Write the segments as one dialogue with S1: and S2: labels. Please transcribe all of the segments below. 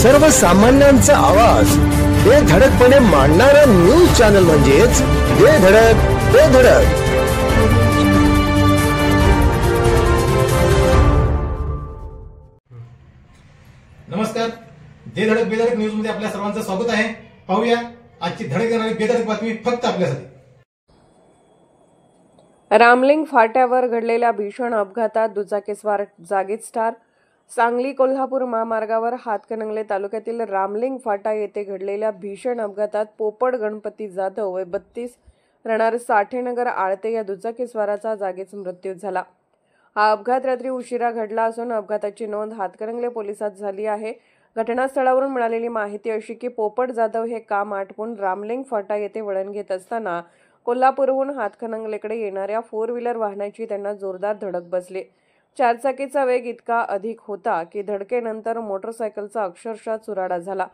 S1: सर्वसामान्यांचा आवाज बेधडकपणे मांडणारा न्यूज चॅनल म्हणजेच बेधडक बेधडक।
S2: नमस्कार, बेधडक बेधडक न्यूज मध्ये आपल्या सर्वांचं स्वागत आहे। पाहूया आजची धडक देणारी बेधडक बातमी फक्त आपल्यासाठी।
S3: रामलिंग फाट्यावर घडलेल्या भीषण अपघातात दुचाकीस्वार जागीच ठार। सांगली कोल्हापूर महामार्गावर हातकणंगले तालुक्यातील रामलिंग फाटा येथे घडलेल्या भीषण अपघातात पोपट गणपती जाधव वय 32 राहणार साठेनगर आळते या दुचाकीस्वाराचा जागीच मृत्यू झाला। हा अपघात रात्री उशिरा घडला असून अपघाताची नोंद हातकणंगले पोलिसात झाली आहे। घटनास्थळावरून मिळालेली माहिती अशी की पोपट जाधव हे काम आटपून रामलिंग फाटा येथे वळण घेत असताना कोल्हापूरहून हातकणंगलेकडे येणाऱ्या 4 व्हीलर वाहनाची त्यांना जोरदार धडक बसली। चारचाकीचा वेग इतका अधिक होता की धडकेनंतर मोटरसायकलचा अक्षरशः चुराडा झाला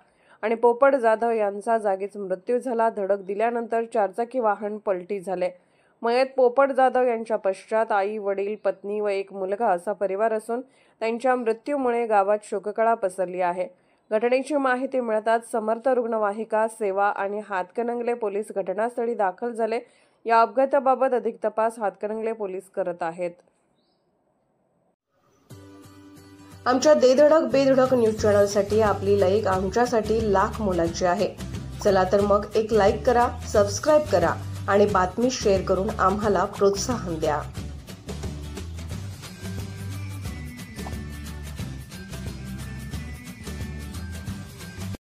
S3: आणि पोपट जाधव यांचा जागीच मृत्यू झाला। धडक दिल्यानंतर चारचाकी वाहन पलटी झाले। मयत पोपट जाधव यांच्या पश्चात आई, वडील, पत्नी व एक मुलगा असा परिवार असून त्यांच्या मृत्यूमुळे गावात शोककळा पसरली आहे। घटनेची माहिती मिळताच समर्थ रुग्णवाहिका सेवा आणि हातकणंगले पोलीस घटनास्थळी दाखल झाले। या अपघाताबाबत अधिक तपास हातकणंगले पोलीस करत आहेत। आमच्या बेधडक बेधडक न्यूज चॅनलसाठी आपली लाईक आमच्यासाठी लाख मोलाची आहे। चला तर मग एक लाईक करा, सबस्क्राईब करा आणि बातमी शेअर करून आम्हाला प्रोत्साहन द्या।